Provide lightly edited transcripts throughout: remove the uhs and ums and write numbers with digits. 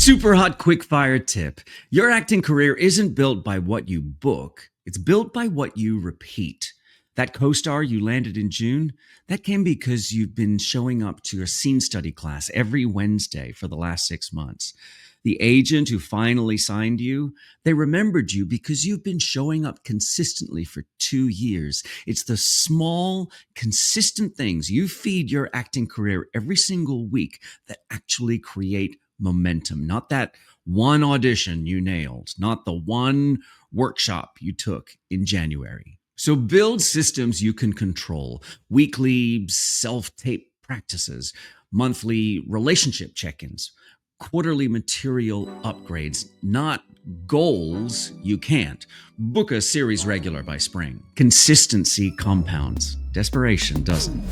Super hot quick fire tip. Your acting career isn't built by what you book, it's built by what you repeat. That co star you landed in June, that came because you've been showing up to your scene study class every Wednesday for the last 6 months. The agent who finally signed you, they remembered you because you've been showing up consistently for 2 years. It's the small, consistent things you feed your acting career every single week that actually create momentum, not that one audition you nailed, not the one workshop you took in January. So build systems you can control, weekly self-tape practices, monthly relationship check-ins, quarterly material upgrades, not goals you can't. Book a series regular by spring. Consistency compounds. Desperation doesn't.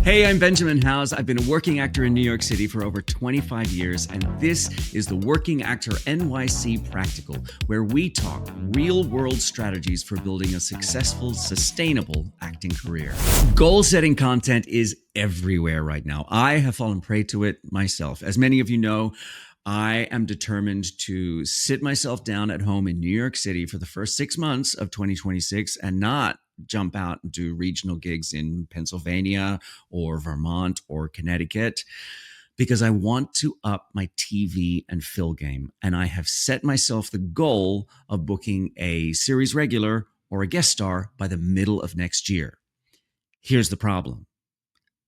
Hey, I'm Benjamin Howes. I've been a working actor in New York City for over 25 years, and this is the Working Actor NYC Practical, where we talk real-world strategies for building a successful, sustainable acting career. Goal-setting content is everywhere right now. I have fallen prey to it myself. As many of you know, I am determined to sit myself down at home in New York City for the first 6 months of 2026 and not jump out and do regional gigs in Pennsylvania or Vermont or Connecticut, because I want to up my TV and film game. And I have set myself the goal of booking a series regular or a guest star by the middle of next year. Here's the problem.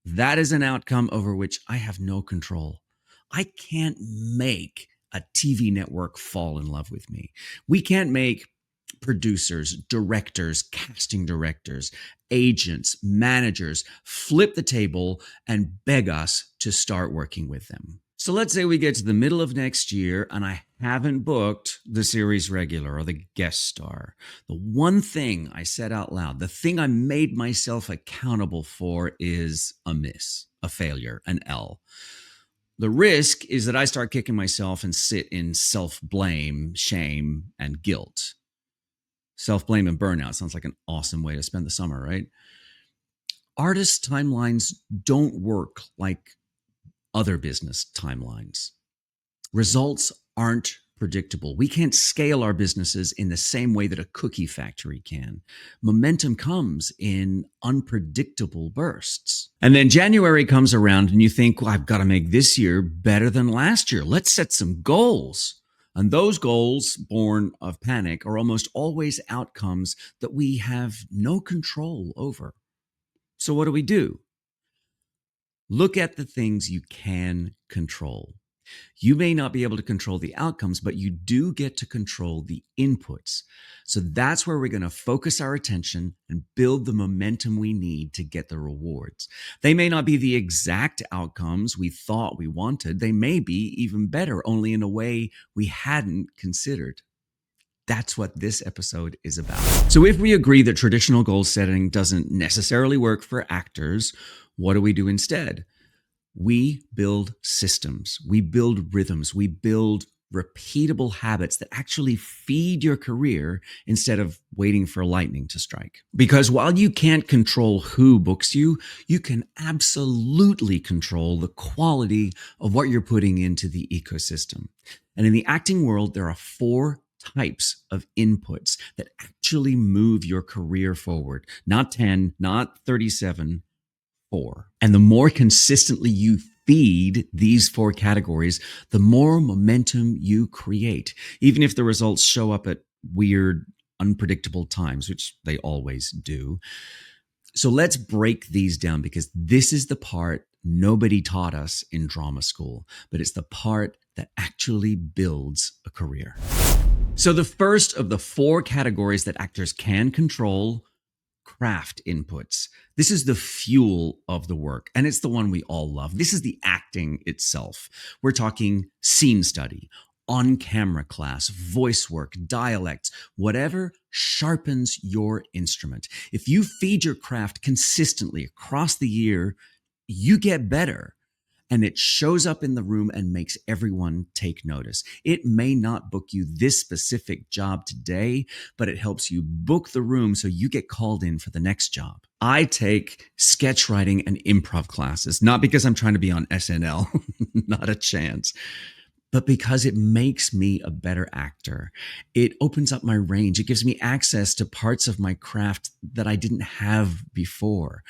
That is an outcome over which I have no control. I can't make a TV network fall in love with me. We can't make producers, directors, casting directors, agents, managers flip the table and beg us to start working with them. So let's say we get to the middle of next year and I haven't booked the series regular or the guest star. The one thing I said out loud, the thing I made myself accountable for, is a miss, a failure, an L. The risk is that I start kicking myself and sit in self-blame, shame, and guilt. Self-blame and burnout sounds like an awesome way to spend the summer, right? Artists' timelines don't work like other business timelines. Results aren't predictable. We can't scale our businesses in the same way that a cookie factory can. Momentum comes in unpredictable bursts. And then January comes around and you think, well, I've got to make this year better than last year. Let's set some goals. And those goals, born of panic, are almost always outcomes that we have no control over. So what do? Look at the things you can control. You may not be able to control the outcomes, but you do get to control the inputs. So that's where we're going to focus our attention and build the momentum we need to get the rewards. They may not be the exact outcomes we thought we wanted. They may be even better, only in a way we hadn't considered. That's what this episode is about. So if we agree that traditional goal setting doesn't necessarily work for actors, what do we do instead? We build systems, we build rhythms, we build repeatable habits that actually feed your career instead of waiting for lightning to strike. Because while you can't control who books you, you can absolutely control the quality of what you're putting into the ecosystem. And in the acting world, there are 4 types of inputs that actually move your career forward. Not 10, not 37, 4. And the more consistently you feed these 4 categories, the more momentum you create, even if the results show up at weird, unpredictable times, which they always do. So let's break these down, because this is the part nobody taught us in drama school, but it's the part that actually builds a career. So the first of the 4 categories that actors can control: craft inputs. This is the fuel of the work, and it's the one we all love. This is the acting itself. We're talking scene study, on-camera class, voice work, dialects, whatever sharpens your instrument. If you feed your craft consistently across the year, you get better. And it shows up in the room and makes everyone take notice. It may not book you this specific job today, but it helps you book the room so you get called in for the next job. I take sketch writing and improv classes, not because I'm trying to be on SNL, not a chance, but because it makes me a better actor. It opens up my range. It gives me access to parts of my craft that I didn't have before.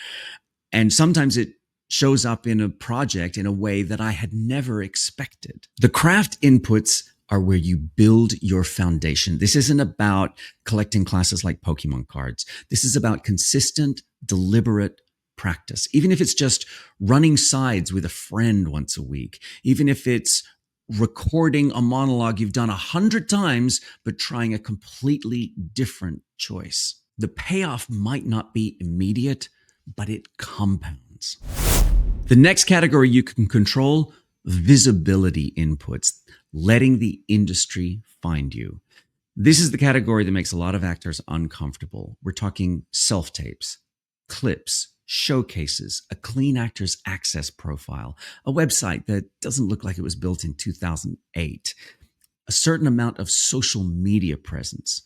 And sometimes it shows up in a project in a way that I had never expected. The craft inputs are where you build your foundation. This isn't about collecting classes like Pokemon cards. This is about consistent, deliberate practice. Even if it's just running sides with a friend once a week, even if it's recording a monologue you've done 100 times, but trying a completely different choice. The payoff might not be immediate, but it compounds. The next category you can control, visibility inputs, letting the industry find you. This is the category that makes a lot of actors uncomfortable. We're talking self-tapes, clips, showcases, a clean actor's access profile, a website that doesn't look like it was built in 2008, a certain amount of social media presence.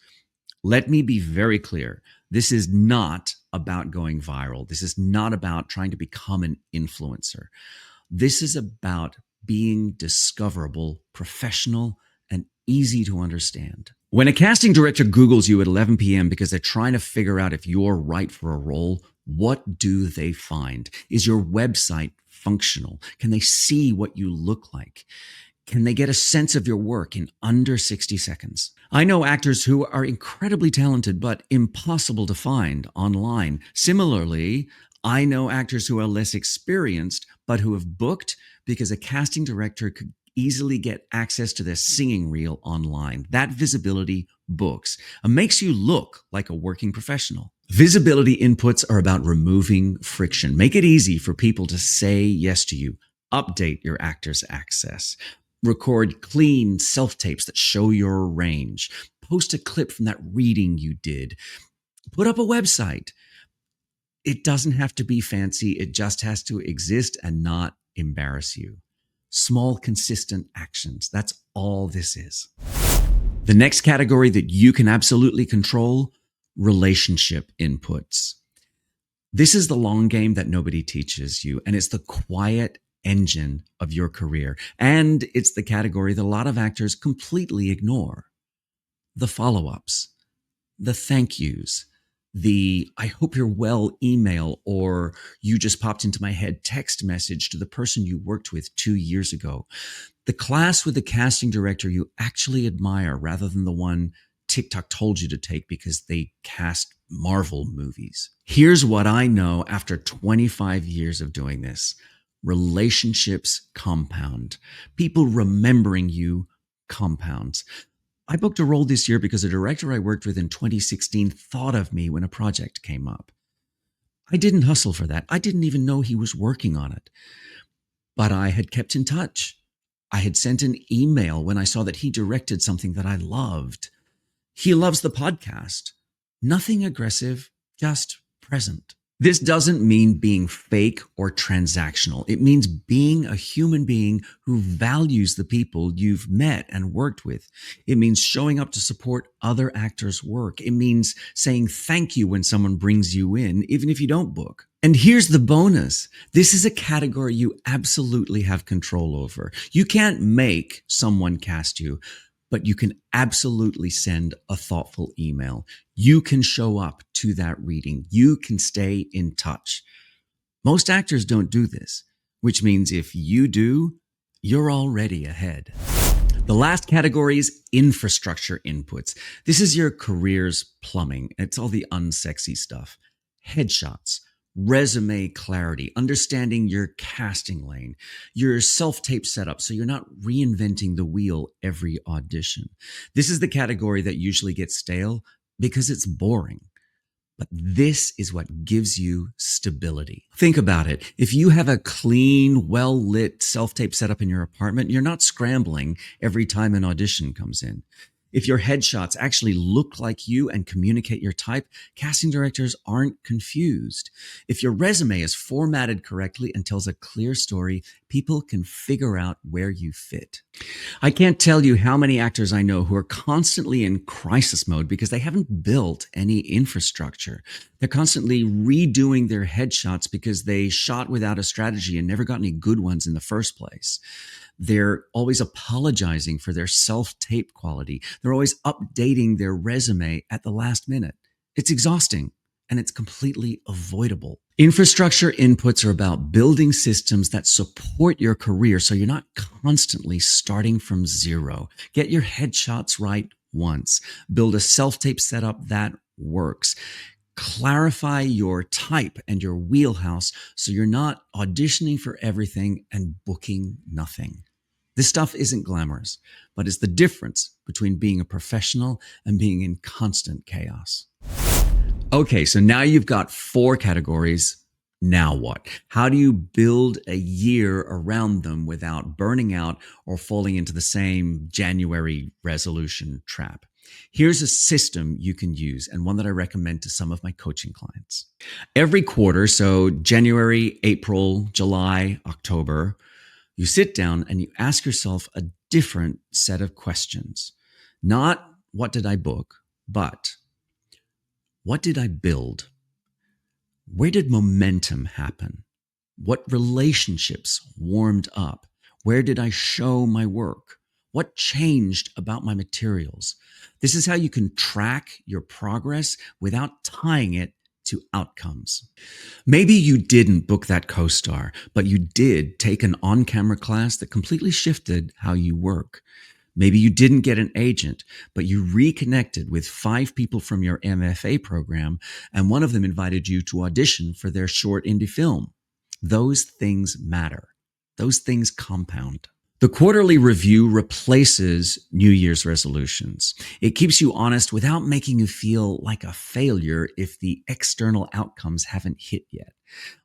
Let me be very clear. This is not about going viral. This is not about trying to become an influencer. This is about being discoverable, professional, and easy to understand. When a casting director Googles you at 11 p.m. because they're trying to figure out if you're right for a role, what do they find? Is your website functional? Can they see what you look like? Can they get a sense of your work in under 60 seconds? I know actors who are incredibly talented but impossible to find online. Similarly, I know actors who are less experienced but who have booked because a casting director could easily get access to their singing reel online. That visibility books and makes you look like a working professional. Visibility inputs are about removing friction. Make it easy for people to say yes to you. Update your actor's access. Record clean self-tapes that show your range. Post a clip from that reading you did. Put up a website. It doesn't have to be fancy. It just has to exist and not embarrass you. Small, consistent actions. That's all this is. The next category that you can absolutely control, relationship inputs. This is the long game that nobody teaches you, and it's the quiet engine of your career. And it's the category that a lot of actors completely ignore. The follow-ups, the thank yous, the I hope you're well email, or you just popped into my head text message to the person you worked with 2 years ago. The class with the casting director you actually admire rather than the one TikTok told you to take because they cast Marvel movies. Here's what I know after 25 years of doing this. Relationships compound. People remembering you compounds. I booked a role this year because a director I worked with in 2016 thought of me when a project came up. I didn't hustle for that. I didn't even know he was working on it. But I had kept in touch. I had sent an email when I saw that he directed something that I loved. He loves the podcast. Nothing aggressive, just present. This doesn't mean being fake or transactional. It means being a human being who values the people you've met and worked with. It means showing up to support other actors' work. It means saying thank you when someone brings you in, even if you don't book. And here's the bonus. This is a category you absolutely have control over. You can't make someone cast you, but you can absolutely send a thoughtful email. You can show up to that reading. You can stay in touch. Most actors don't do this, which means if you do, you're already ahead. The last category is infrastructure inputs. This is your career's plumbing. It's all the unsexy stuff. Headshots, resume clarity, understanding your casting lane, your self-tape setup so you're not reinventing the wheel every audition. This is the category that usually gets stale because it's boring. But this is what gives you stability. Think about it. If you have a clean, well-lit self-tape setup in your apartment, you're not scrambling every time an audition comes in. If your headshots actually look like you and communicate your type, casting directors aren't confused. If your resume is formatted correctly and tells a clear story, people can figure out where you fit. I can't tell you how many actors I know who are constantly in crisis mode because they haven't built any infrastructure. They're constantly redoing their headshots because they shot without a strategy and never got any good ones in the first place. They're always apologizing for their self-tape quality. They're always updating their resume at the last minute. It's exhausting and it's completely avoidable. Infrastructure inputs are about building systems that support your career so you're not constantly starting from zero. Get your headshots right once. Build a self-tape setup that works. Clarify your type and your wheelhouse so you're not auditioning for everything and booking nothing. This stuff isn't glamorous, but it's the difference between being a professional and being in constant chaos. Okay, so now you've got 4 categories. Now what? How do you build a year around them without burning out or falling into the same January resolution trap? Here's a system you can use and one that I recommend to some of my coaching clients. Every quarter, so January, April, July, October, you sit down and you ask yourself a different set of questions. Not what did I book, but what did I build? Where did momentum happen? What relationships warmed up? Where did I show my work? What changed about my materials? This is how you can track your progress without tying it to outcomes. Maybe you didn't book that co-star, but you did take an on-camera class that completely shifted how you work. Maybe you didn't get an agent, but you reconnected with 5 people from your MFA program, and one of them invited you to audition for their short indie film. Those things matter. Those things compound. The quarterly review replaces New Year's resolutions. It keeps you honest without making you feel like a failure if the external outcomes haven't hit yet.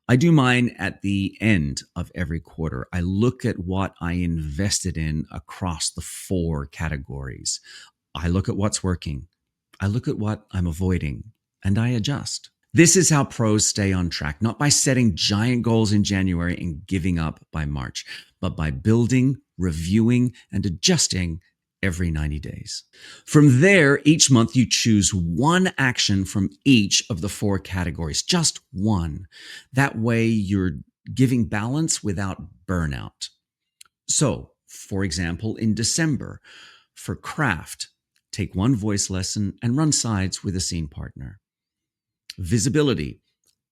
I do mine at the end of every quarter. I look at what I invested in across the 4 categories. I look at what's working. I look at what I'm avoiding, and I adjust. This is how pros stay on track, not by setting giant goals in January and giving up by March, but by building, reviewing, and adjusting every 90 days. From there, each month you choose one action from each of the 4 categories, just one. That way you're giving balance without burnout. So, for example, in December, for craft, take 1 voice lesson and run sides with a scene partner. Visibility,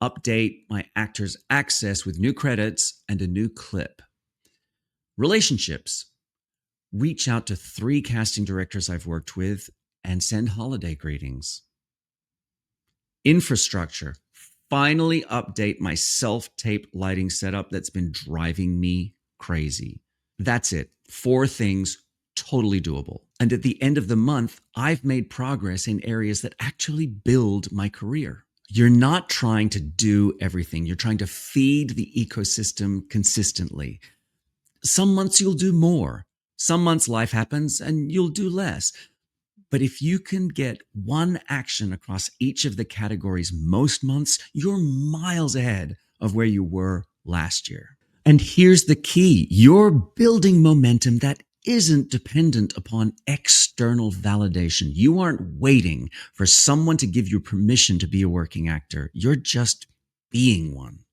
update my actor's access with new credits and a new clip. Relationships, reach out to 3 casting directors I've worked with and send holiday greetings. Infrastructure, finally update my self-tape lighting setup that's been driving me crazy. That's it. 4 things, totally doable. And at the end of the month, I've made progress in areas that actually build my career. You're not trying to do everything. You're trying to feed the ecosystem consistently. Some months you'll do more. Some months life happens and you'll do less. But if you can get one action across each of the categories most months, you're miles ahead of where you were last year. And here's the key. You're building momentum that isn't dependent upon external validation. You aren't waiting for someone to give you permission to be a working actor. You're just being one.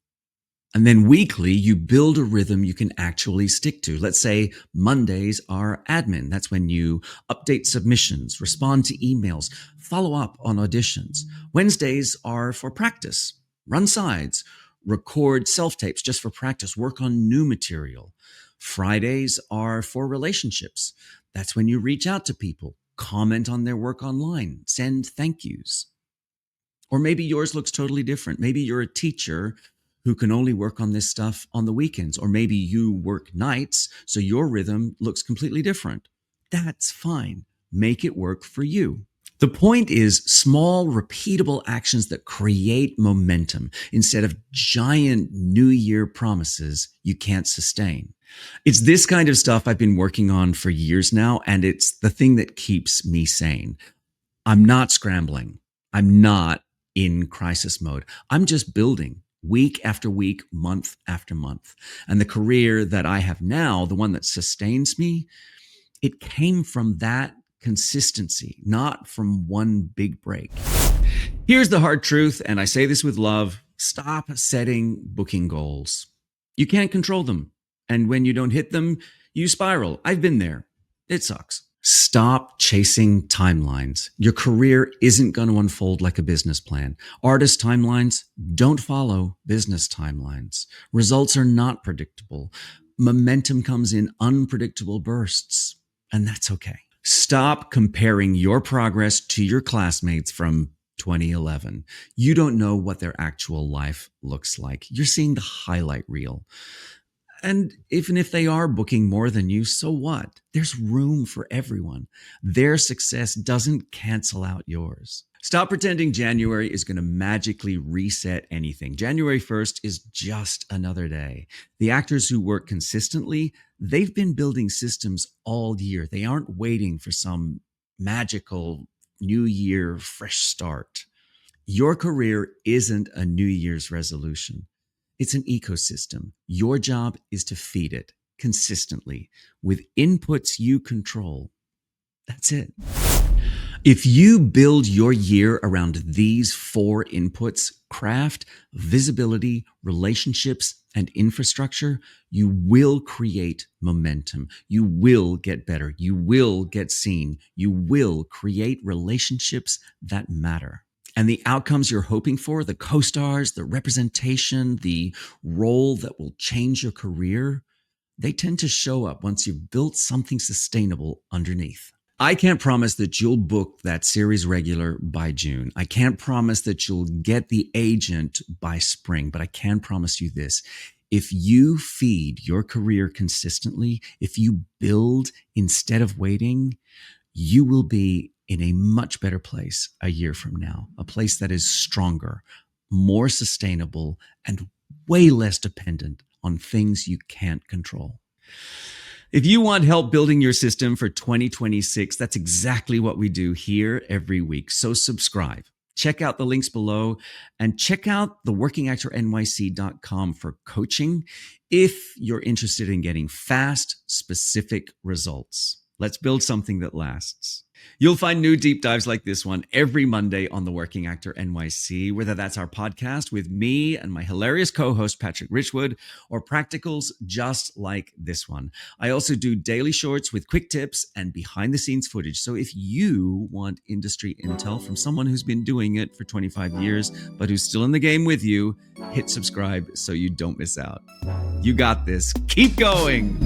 And then weekly, you build a rhythm you can actually stick to. Let's say Mondays are admin. That's when you update submissions, respond to emails, follow up on auditions. Wednesdays are for practice, run sides, record self-tapes just for practice, work on new material. Fridays are for relationships. That's when you reach out to people, comment on their work online, send thank yous. Or maybe yours looks totally different. Maybe you're a teacher who can only work on this stuff on the weekends. Or maybe you work nights, so your rhythm looks completely different. That's fine. Make it work for you. The point is small, repeatable actions that create momentum instead of giant New Year promises you can't sustain. It's this kind of stuff I've been working on for years now, and it's the thing that keeps me sane. I'm not scrambling. I'm not in crisis mode. I'm just building week after week, month after month. And the career that I have now, the one that sustains me, it came from that consistency, not from one big break. Here's the hard truth, and I say this with love. Stop setting booking goals. You can't control them. And when you don't hit them, You spiral. I've been there. It sucks. Stop chasing timelines. Your career isn't going to unfold like a business plan. Artist timelines don't follow business timelines. Results are not predictable. Momentum comes in unpredictable bursts, and that's okay. Stop comparing your progress to your classmates from 2011. You don't know what their actual life looks like. You're seeing the highlight reel. And even if they are booking more than you, so what? There's room for everyone. Their success doesn't cancel out yours. Stop pretending January is going to magically reset anything. January 1st is just another day. The actors who work consistently, they've been building systems all year. They aren't waiting for some magical New Year fresh start. Your career isn't a New Year's resolution. It's an ecosystem. Your job is to feed it consistently with inputs you control. That's it. If you build your year around these 4 inputs, craft, visibility, relationships, and infrastructure, you will create momentum. You will get better. You will get seen. You will create relationships that matter. And the outcomes you're hoping for, the co-stars, the representation, the role that will change your career, they tend to show up once you've built something sustainable underneath. I can't promise that you'll book that series regular by June. I can't promise that you'll get the agent by spring, but I can promise you this. If you feed your career consistently, if you build instead of waiting, you will be in a much better place a year from now, a place that is stronger, more sustainable, and way less dependent on things you can't control. If you want help building your system for 2026, that's exactly what we do here every week. So subscribe. Check out the links below and check out theworkingactornyc.com for coaching if you're interested in getting fast, specific results. Let's build something that lasts. You'll find new deep dives like this one every Monday on The Working Actor NYC, whether that's our podcast with me and my hilarious co-host, Patrick Richwood, or practicals just like this one. I also do daily shorts with quick tips and behind-the-scenes footage. So if you want industry intel from someone who's been doing it for 25 years, but who's still in the game with you, hit subscribe so you don't miss out. You got this. Keep going.